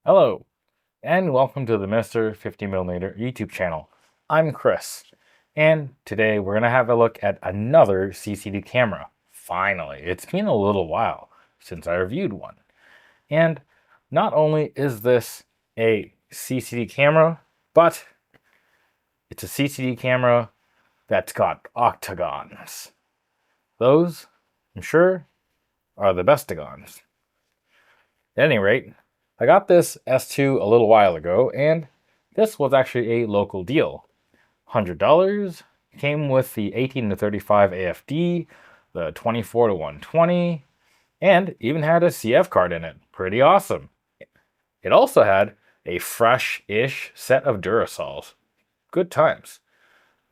Hello, and welcome to the Mr. 50mm YouTube channel. I'm Chris, and today we're going to have a look at another CCD camera. Finally, it's been a little while since I reviewed one. And not only is this a CCD camera, but it's a CCD camera that's got Octagons. Those, I'm sure, are the bestagons. At any rate, I got this S2 a little while ago, and this was actually a local deal. $100, came with the 18-35 AFD, the 24-120, and even had a CF card in it. Pretty awesome. It also had a fresh-ish set of Durasols. Good times.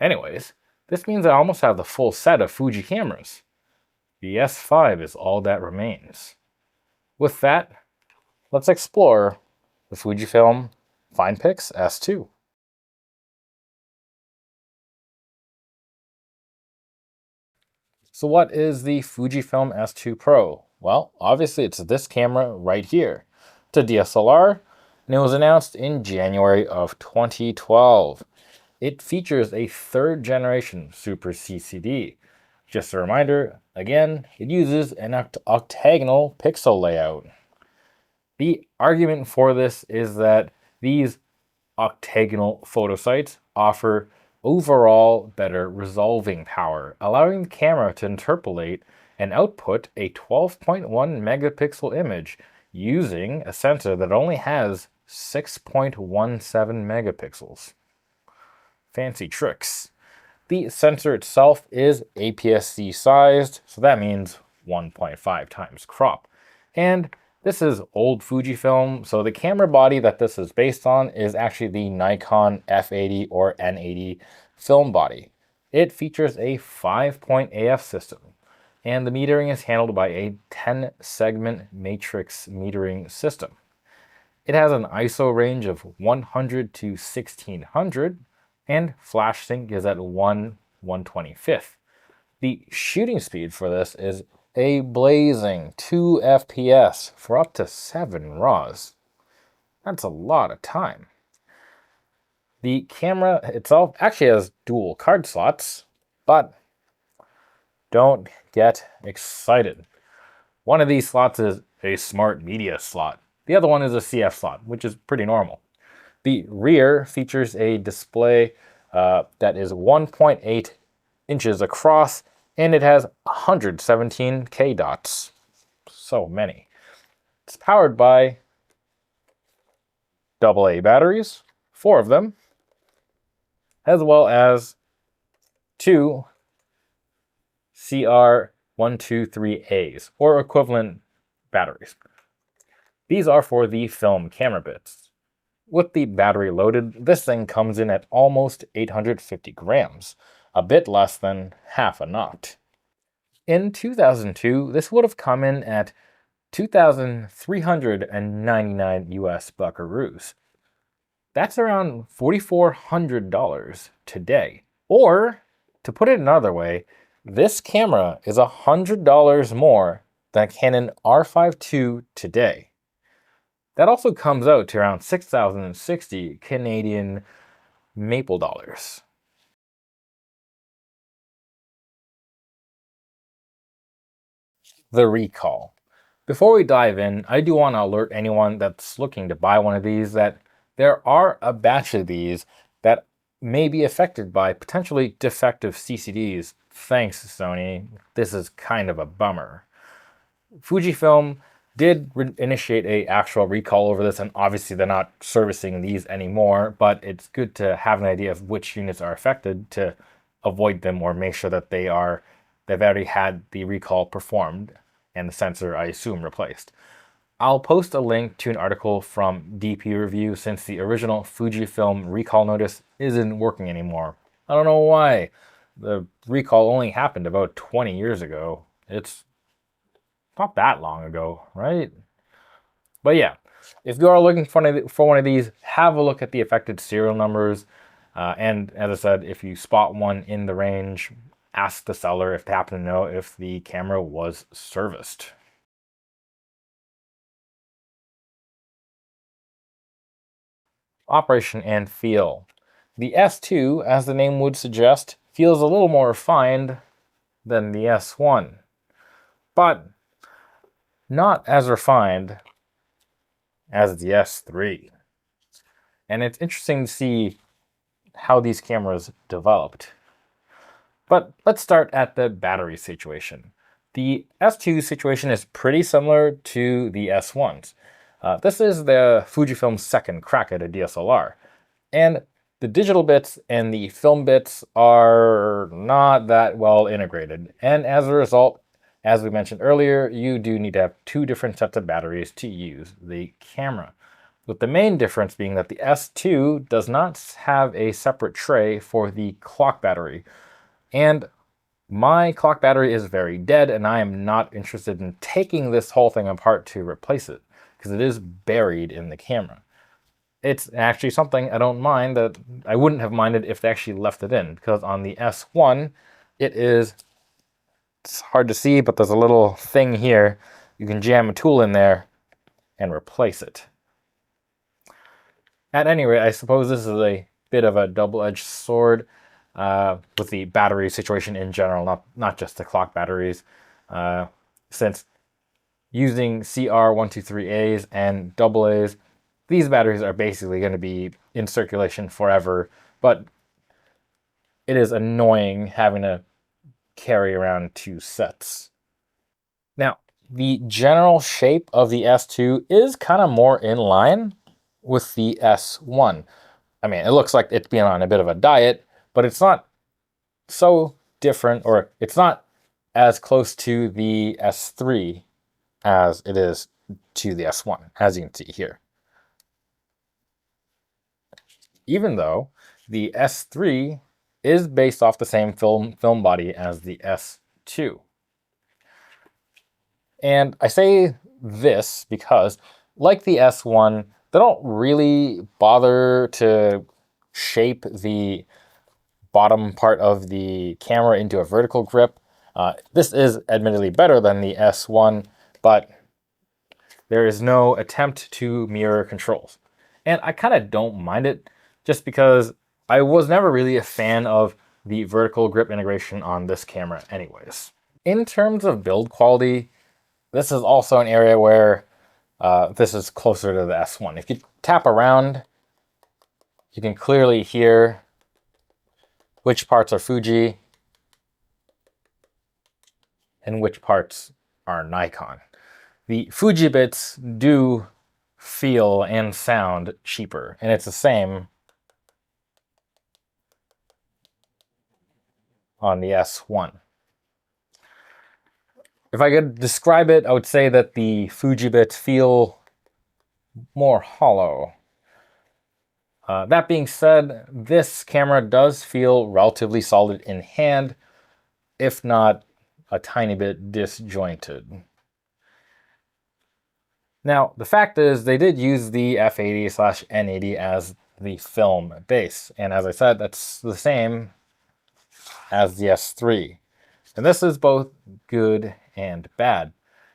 Anyways, this means I almost have the full set of Fuji cameras. The S5 is all that remains. With that, let's explore the Fujifilm FinePix S2. So what is the Fujifilm S2 Pro? Well, obviously it's this camera right here. It's a DSLR, and it was announced in January of 2012. It features a third generation Super CCD. Just a reminder, again, it uses an octagonal pixel layout. The argument for this is that these octagonal photo sites offer overall better resolving power, allowing the camera to interpolate and output a 12.1 megapixel image using a sensor that only has 6.17 megapixels. Fancy tricks. The sensor itself is APS-C sized, so that means 1.5 times crop. And this is old Fujifilm, so the camera body that this is based on is actually the Nikon F80 or N80 film body. It features a 5-point AF system, and the metering is handled by a 10-segment matrix metering system. It has an ISO range of 100 to 1600, and flash sync is at 1/125th. The shooting speed for this is a blazing 2 FPS for up to 7 RAWs. That's a lot of time. The camera itself actually has dual card slots, but don't get excited. One of these slots is a smart media slot. The other one is a CF slot, which is pretty normal. The rear features a display that is 1.8 inches across, and it has 117K dots. So many. It's powered by AA batteries, 4 of them, as well as 2 CR123As, or equivalent batteries. These are for the film camera bits. With the battery loaded, this thing comes in at almost 850 grams, a bit less than half a knot. In 2002, this would have come in at 2,399 US buckaroos. That's around $4,400 today. Or, to put it another way, this camera is $100 more than a Canon R5 II today. That also comes out to around 6,060 Canadian maple dollars. The recall. Before we dive in, I do want to alert anyone that's looking to buy one of these that there are a batch of these that may be affected by potentially defective CCDs. Thanks, Sony. This is kind of a bummer. Fujifilm did initiate an actual recall over this, and obviously they're not servicing these anymore, but it's good to have an idea of which units are affected to avoid them or make sure that they've already had the recall performed and the sensor, I assume, replaced. I'll post a link to an article from DPReview since the original Fujifilm recall notice isn't working anymore. I don't know why. The recall only happened about 20 years ago. It's not that long ago, right? But yeah, if you are looking for one of these, have a look at the affected serial numbers. And as I said, if you spot one in the range, ask the seller if they happen to know if the camera was serviced. Operation and feel. The S2, as the name would suggest, feels a little more refined than the S1, but not as refined as the S3. And it's interesting to see how these cameras developed. But let's start at the battery situation. The S2 situation is pretty similar to the S1's. This is the Fujifilm's second crack at a DSLR. And the digital bits and the film bits are not that well integrated. And as a result, as we mentioned earlier, you do need to have two different sets of batteries to use the camera. With the main difference being that the S2 does not have a separate tray for the clock battery. And my clock battery is very dead, and I am not interested in taking this whole thing apart to replace it, because it is buried in the camera. It's actually something I don't mind, that I wouldn't have minded if they actually left it in, because on the S1, it's hard to see, but there's a little thing here. You can jam a tool in there and replace it. At any rate, I suppose this is a bit of a double-edged sword with the battery situation in general, not just the clock batteries, since using CR123As and AA's, these batteries are basically going to be in circulation forever, but it is annoying having to carry around two sets. Now, the general shape of the S2 is kind of more in line with the S1. I mean, it looks like it's been on a bit of a diet, but it's not so different, or it's not as close to the S3 as it is to the S1, as you can see here. Even though the S3 is based off the same film body as the S2. And I say this because, like the S1, they don't really bother to shape the bottom part of the camera into a vertical grip. This is admittedly better than the S1, but there is no attempt to mirror controls. And I kind of don't mind it, just because I was never really a fan of the vertical grip integration on this camera anyways. In terms of build quality, this is also an area where this is closer to the S1. If you tap around, you can clearly hear which parts are Fuji and which parts are Nikon. The Fuji bits do feel and sound cheaper, and it's the same on the S1. If I could describe it, I would say that the Fuji bits feel more hollow. That being said, this camera does feel relatively solid in hand, if not a tiny bit disjointed. Now, the fact is, they did use the f80/N80 as the film base, and as I said, that's the same as the S3. And this is both good and bad.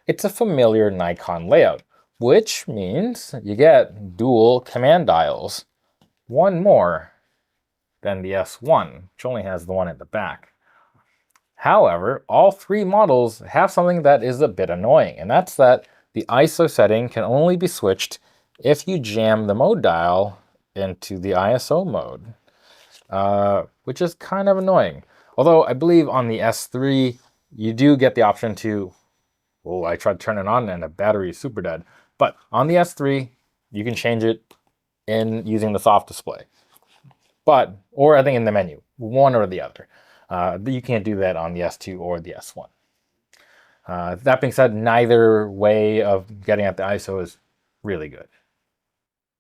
It's a familiar Nikon layout, which means you get dual command dials. One more than the S1, which only has the one at the back. However, all three models have something that is a bit annoying, and that's that the ISO setting can only be switched if you jam the mode dial into the ISO mode, which is kind of annoying. Although I believe on the S3, you do get the option to, I tried to turn it on and the battery is super dead. But on the S3, you can change it in using the soft display. Or I think in the menu, one or the other. You can't do that on the S2 or the S1. That being said, neither way of getting at the ISO is really good.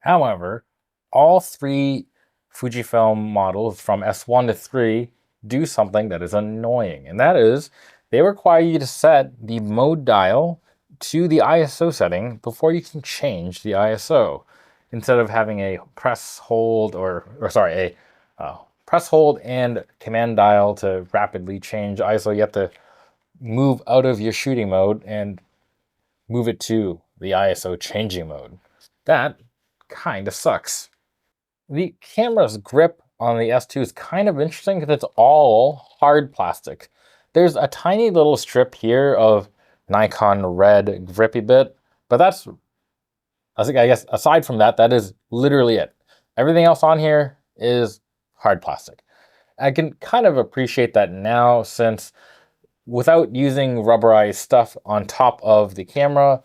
However, all three Fujifilm models from S1 to 3 do something that is annoying, and that is they require you to set the mode dial to the ISO setting before you can change the ISO, instead of having a press hold press hold and command dial to rapidly change ISO. You have to move out of your shooting mode and move it to the ISO changing mode. That kind of sucks. The camera's grip on the S2 is kind of interesting because it's all hard plastic. There's a tiny little strip here of Nikon red grippy bit, but that's, I guess, aside from that, that is literally it. Everything else on here is hard plastic. I can kind of appreciate that now, since without using rubberized stuff on top of the camera,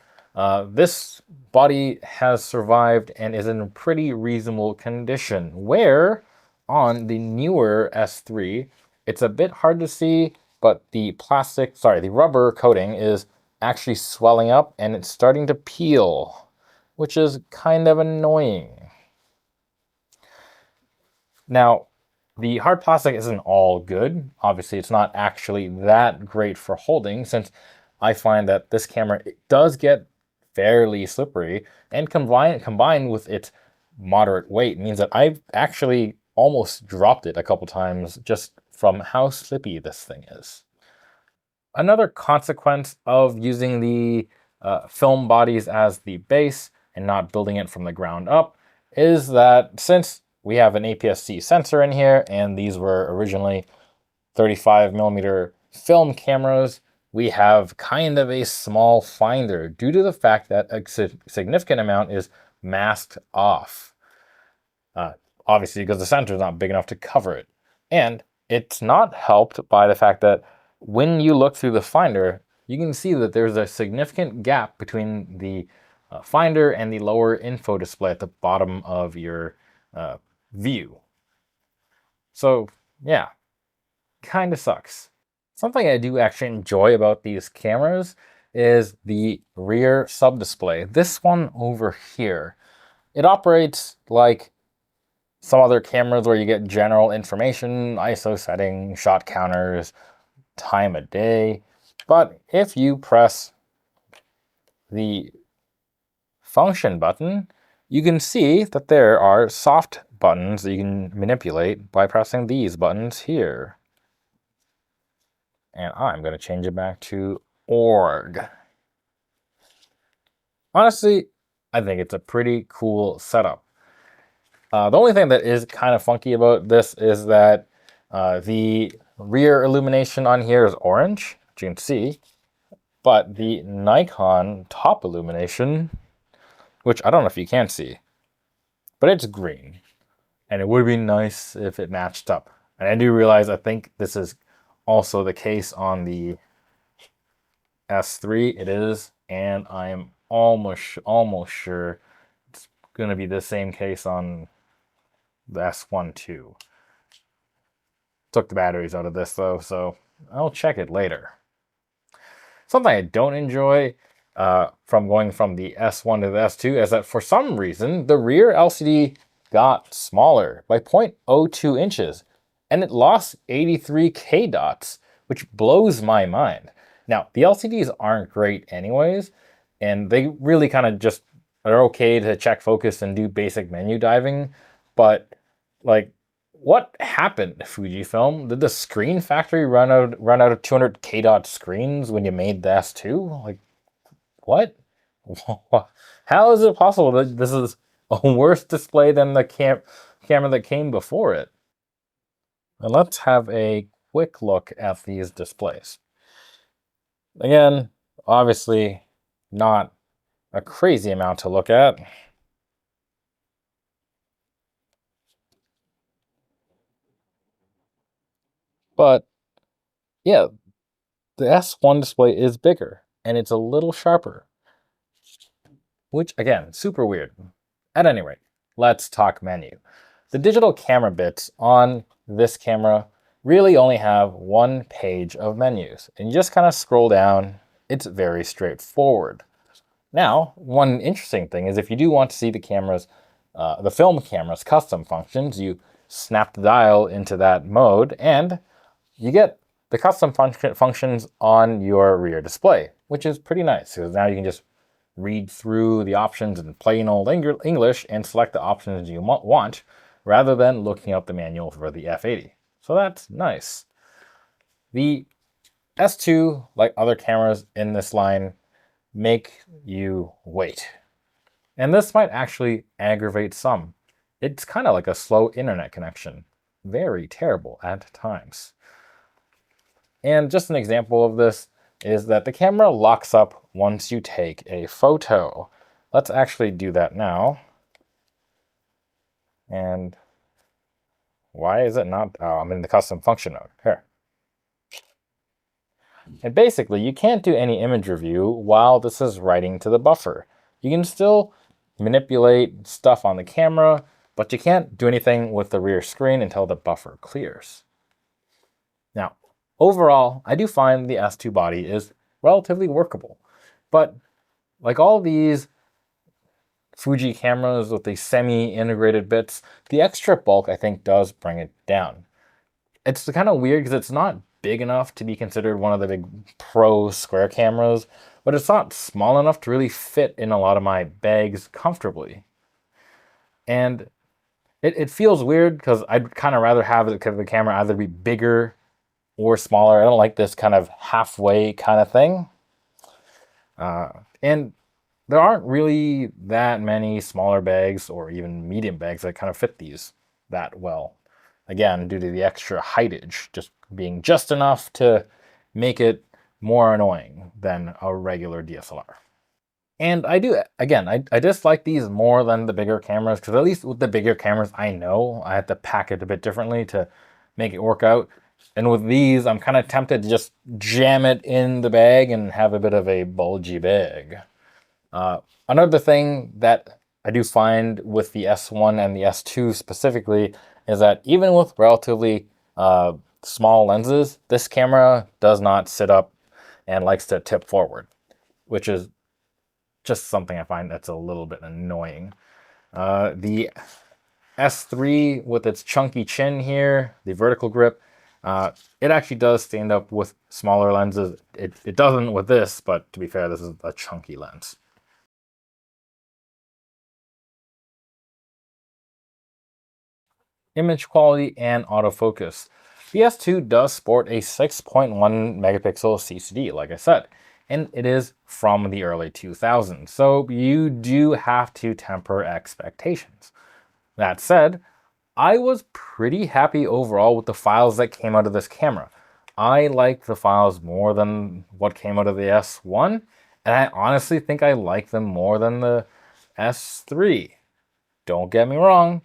this body has survived and is in pretty reasonable condition, where on the newer S3, it's a bit hard to see, but the rubber coating is actually swelling up and it's starting to peel, which is kind of annoying. Now, the hard plastic isn't all good. Obviously, it's not actually that great for holding, since I find that this camera does get fairly slippery, and combined with its moderate weight means that I've actually almost dropped it a couple times just from how slippy this thing is. Another consequence of using the film bodies as the base and not building it from the ground up is that since we have an APS-C sensor in here, and these were originally 35mm film cameras, we have kind of a small finder due to the fact that a significant amount is masked off. Obviously, because the sensor is not big enough to cover it. And it's not helped by the fact that when you look through the finder, you can see that there's a significant gap between the finder and the lower info display at the bottom of your view. So yeah, kind of sucks. Something I do actually enjoy about these cameras is the rear sub-display. This one over here, it operates like some other cameras where you get general information, ISO setting, shot counters, time of day. But if you press the function button, you can see that there are soft buttons that you can manipulate by pressing these buttons here. And I'm going to change it back to org. Honestly, I think it's a pretty cool setup. The only thing that is kind of funky about this is that the rear illumination on here is orange, which you can see, but the Nikon top illumination, which I don't know if you can see, but it's green. And it would be nice if it matched up. And I do realize, I think this is also the case on the S3. It is, and I'm almost sure it's going to be the same case on the S1 too. Took the batteries out of this though, so I'll check it later. Something I don't enjoy from going from the S1 to the S2 is that for some reason the rear LCD got smaller by 0.02 inches, and it lost 83K dots, which blows my mind. Now, the LCDs aren't great anyways, and they really kind of just are okay to check focus and do basic menu diving, but like, what happened to Fujifilm? Did the screen factory run out of 200K dot screens when you made the S2? Like, what? How is it possible that this is a worse display than the camera that came before it? And let's have a quick look at these displays. Again, obviously not a crazy amount to look at. But yeah, the S1 display is bigger and it's a little sharper, which again, super weird. At any rate, let's talk menu. The digital camera bits on this camera really only have one page of menus, and you just kind of scroll down. It's very straightforward. Now, one interesting thing is if you do want to see the film camera's custom functions, you snap the dial into that mode and you get the custom functions on your rear display, which is pretty nice because now you can just read through the options in plain old English and select the options you want rather than looking up the manual for the F80. So that's nice. The S2, like other cameras in this line, make you wait. And this might actually aggravate some. it's kind of like a slow internet connection. Very terrible at times. And just an example of this is that the camera locks up once you take a photo. Let's actually do that now. And why is it not? Oh, I'm in the custom function mode. Here. And basically, you can't do any image review while this is writing to the buffer. You can still manipulate stuff on the camera, but you can't do anything with the rear screen until the buffer clears. Now, overall, I do find the S2 body is relatively workable, but like all these Fuji cameras with the semi-integrated bits, the extra bulk I think does bring it down. It's kind of weird because it's not big enough to be considered one of the big pro square cameras, but it's not small enough to really fit in a lot of my bags comfortably. And it feels weird because I'd kind of rather have the camera either be bigger or smaller. I don't like this kind of halfway kind of thing. And there aren't really that many smaller bags or even medium bags that kind of fit these that well. Again, due to the extra heightage just being just enough to make it more annoying than a regular DSLR. And I do, again, I just like these more than the bigger cameras, because at least with the bigger cameras, I know I have to pack it a bit differently to make it work out. And with these, I'm kind of tempted to just jam it in the bag and have a bit of a bulgy bag. Another thing that I do find with the S1 and the S2 specifically is that even with relatively small lenses, this camera does not sit up and likes to tip forward, which is just something I find that's a little bit annoying. The S3 with its chunky chin here, the vertical grip, it actually does stand up with smaller lenses. It doesn't with this, but to be fair, this is a chunky lens. Image quality and autofocus. The S2 does sport a 6.1 megapixel CCD, like I said, and it is from the early 2000s, so you do have to temper expectations. That said, I was pretty happy overall with the files that came out of this camera. I like the files more than what came out of the S1, and I honestly think I like them more than the S3. Don't get me wrong,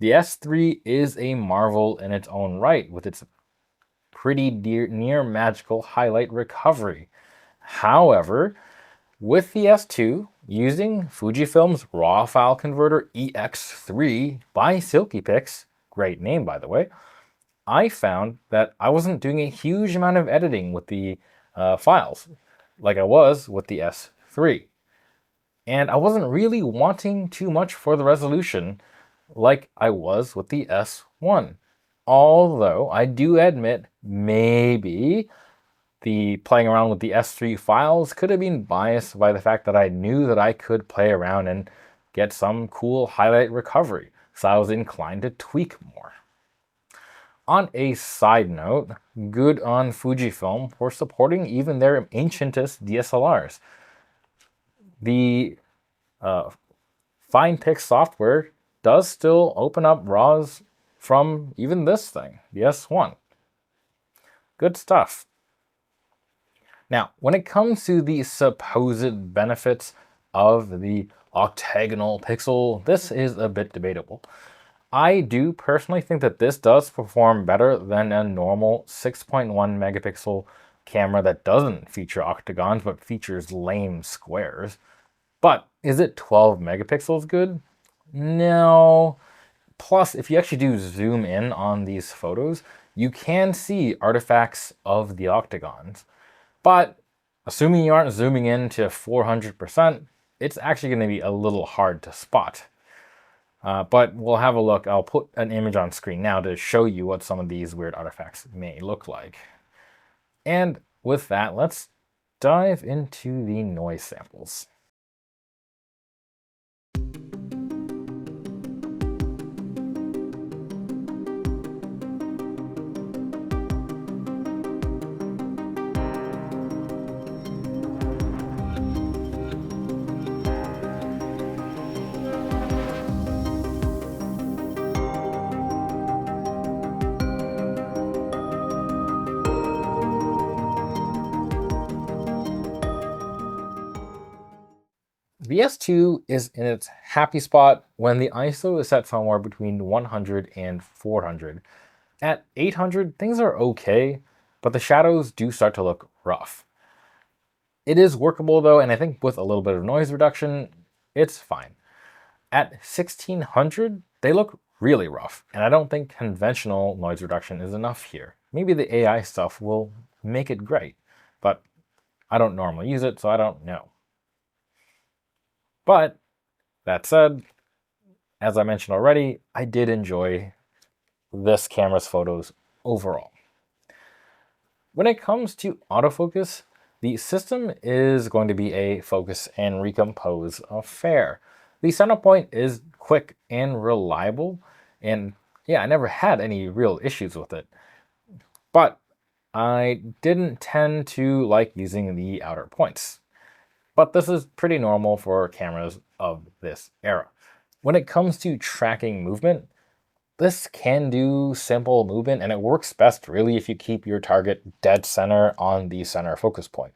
the S3 is a marvel in its own right with its pretty near magical highlight recovery. However, with the S2, using Fujifilm's RAW file converter EX3 by SilkyPix, great name by the way, I found that I wasn't doing a huge amount of editing with the files like I was with the S3. And I wasn't really wanting too much for the resolution like I was with the S1. Although I do admit maybe the playing around with the S3 files could have been biased by the fact that I knew that I could play around and get some cool highlight recovery, so I was inclined to tweak more. On a side note, good on Fujifilm for supporting even their ancientest DSLRs. The FinePix software does still open up RAWs from even this thing, the S1. Good stuff. Now, when it comes to the supposed benefits of the octagonal pixel, this is a bit debatable. I do personally think that this does perform better than a normal 6.1 megapixel camera that doesn't feature octagons but features lame squares. But is it 12 megapixels good? No. Plus, if you actually do zoom in on these photos, you can see artifacts of the octagons. But assuming you aren't zooming in to 400%, it's actually going to be a little hard to spot. But we'll have a look. I'll put an image on screen now to show you what some of these weird artifacts may look like. And with that, let's dive into the noise samples. The S2 is in its happy spot when the ISO is set somewhere between 100 and 400. At 800, things are okay, but the shadows do start to look rough. It is workable though, and I think with a little bit of noise reduction, it's fine. At 1600, they look really rough, and I don't think conventional noise reduction is enough here. Maybe the AI stuff will make it great, but I don't normally use it, so I don't know. But that said, as I mentioned already, I did enjoy this camera's photos overall. When it comes to autofocus, the system is going to be a focus and recompose affair. The center point is quick and reliable, and yeah, I never had any real issues with it. But I didn't tend to like using the outer points. But this is pretty normal for cameras of this era. When it comes to tracking movement, this can do simple movement, and it works best really if you keep your target dead center on the center focus point.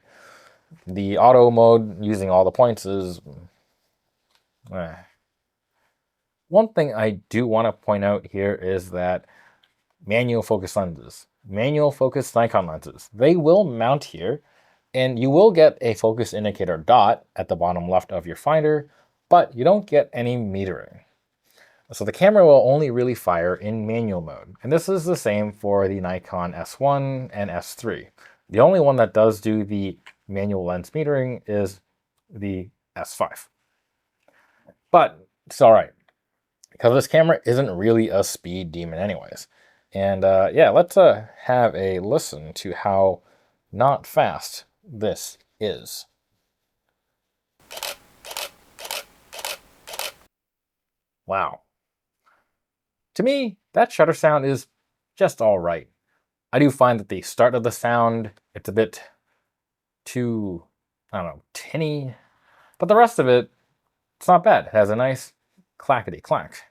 The auto mode using all the points is... One thing I do want to point out here is that manual focus lenses, manual focus Nikon lenses, they will mount here, and you will get a focus indicator dot at the bottom left of your finder, but you don't get any metering. So the camera will only really fire in manual mode. And this is the same for the Nikon S1 and S3. The only one that does do the manual lens metering is the S5. But it's all right, because this camera isn't really a speed demon anyways. And yeah, let's have a listen to how not fast this is. Wow. To me, that shutter sound is just all right. I do find that the start of the sound, it's a bit too, I don't know, tinny, but the rest of it, it's not bad. It has a nice clackety clack.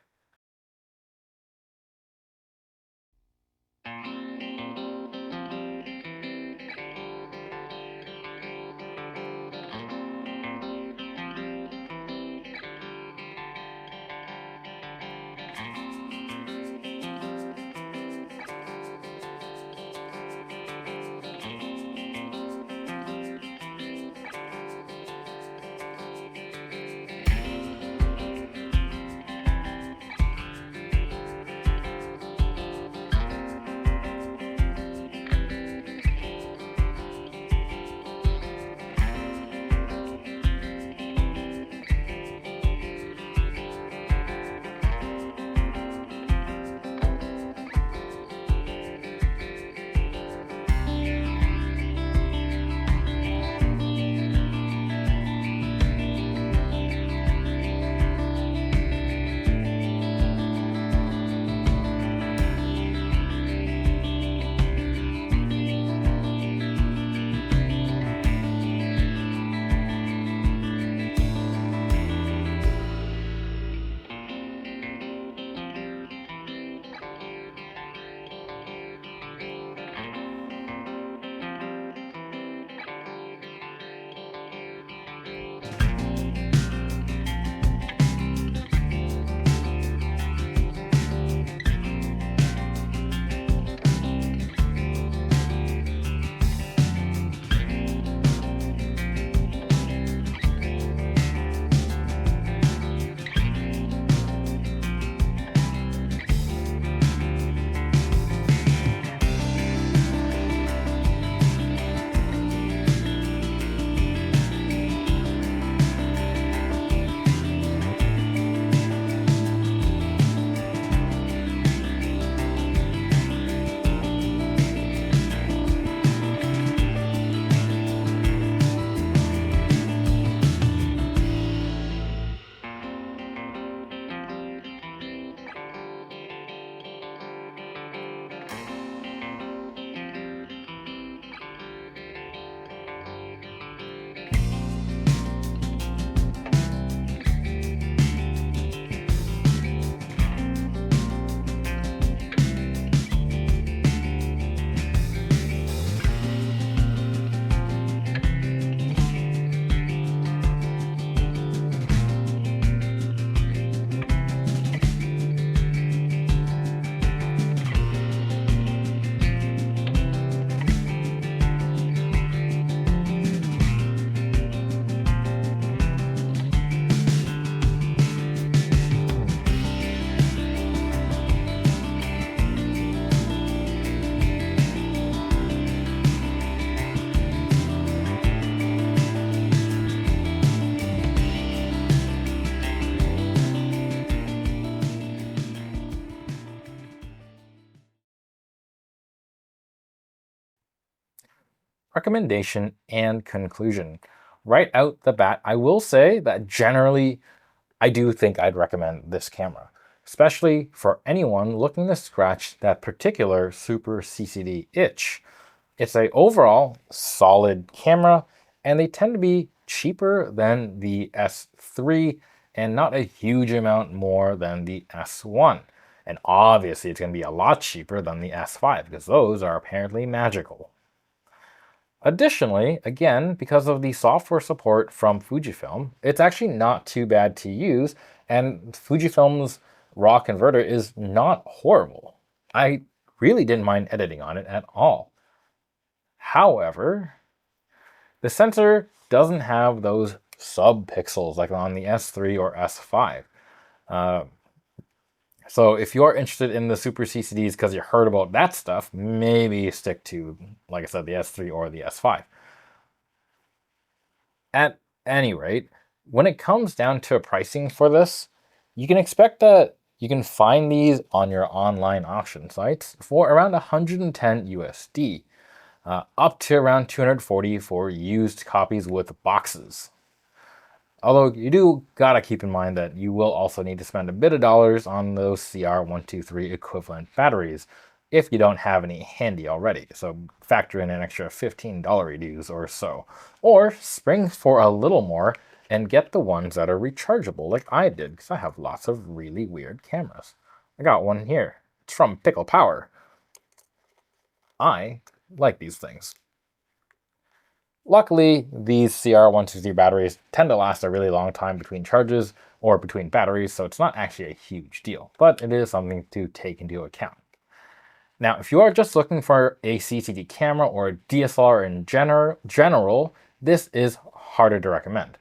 Recommendation and conclusion. Right out the bat, I will say that generally I do think I'd recommend this camera, especially for anyone looking to scratch that particular Super CCD itch. It's a overall solid camera, and they tend to be cheaper than the S3 and not a huge amount more than the S1. And obviously it's going to be a lot cheaper than the S5 because those are apparently magical. Additionally, again, because of the software support from Fujifilm, it's actually not too bad to use, and Fujifilm's RAW converter is not horrible. I really didn't mind editing on it at all. However, the sensor doesn't have those sub-pixels like on the S3 or S5. So if you're interested in the Super CCDs because you heard about that stuff, maybe stick to, like I said, the S3 or the S5. At any rate, when it comes down to pricing for this, you can expect that you can find these on your online auction sites for around 110 USD, up to around 240 for used copies with boxes. Although you do gotta keep in mind that you will also need to spend a bit of dollars on those CR123 equivalent batteries if you don't have any handy already. So factor in an extra $15 dues or so. Or spring for a little more and get the ones that are rechargeable like I did, because I have lots of really weird cameras. I got one here. It's from Pickle Power. I like these things. Luckily, these CR123 batteries tend to last a really long time between charges or between batteries, so it's not actually a huge deal, but it is something to take into account. Now, if you are just looking for a CCD camera or a DSLR in general, this is harder to recommend.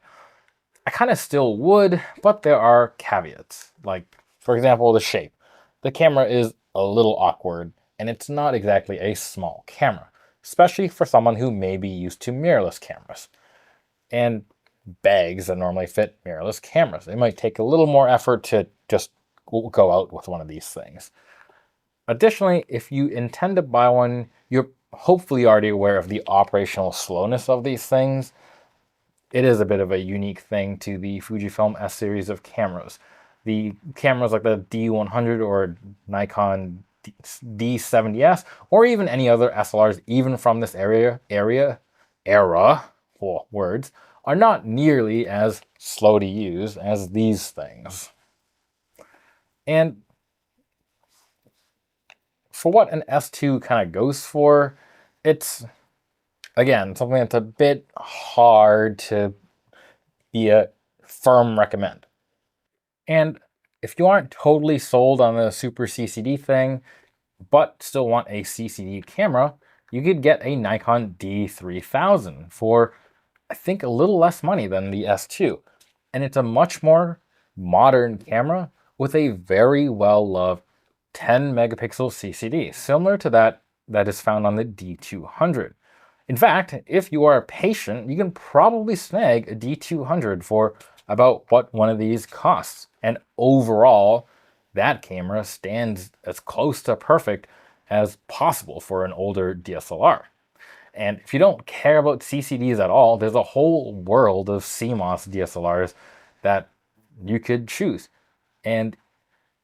I kind of still would, but there are caveats. Like, for example, the shape. The camera is a little awkward, and it's not exactly a small camera, especially for someone who may be used to mirrorless cameras and bags that normally fit mirrorless cameras. It might take a little more effort to just go out with one of these things. Additionally, if you intend to buy one, you're hopefully already aware of the operational slowness of these things. It is a bit of a unique thing to the Fujifilm S series of cameras. The cameras like the D100 or Nikon D70S, or even any other SLRs, even from this era, words, are not nearly as slow to use as these things. And for what an S2 kind of goes for, it's, again, something that's a bit hard to be a firm recommend. And if you aren't totally sold on the Super CCD thing, but still want a CCD camera, you could get a Nikon D3000 for, I think, a little less money than the S2. And it's a much more modern camera with a very well-loved 10 megapixel CCD, similar to that is found on the D200. In fact, if you are patient, you can probably snag a D200 for about what one of these costs. And overall, that camera stands as close to perfect as possible for an older DSLR. And if you don't care about CCDs at all, there's a whole world of CMOS DSLRs that you could choose. And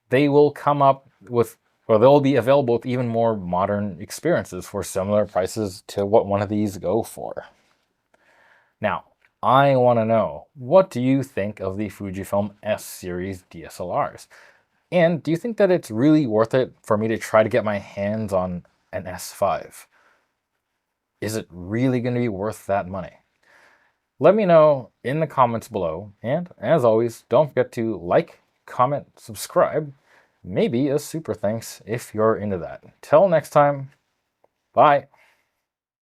they will come up with, or they'll be available with even more modern experiences for similar prices to what one of these go for. Now, I want to know, what do you think of the Fujifilm S series DSLRs? And do you think that it's really worth it for me to try to get my hands on an S5? Is it really going to be worth that money? Let me know in the comments below, and as always, don't forget to like, comment, subscribe, maybe a super thanks if you're into that. Till next time, bye.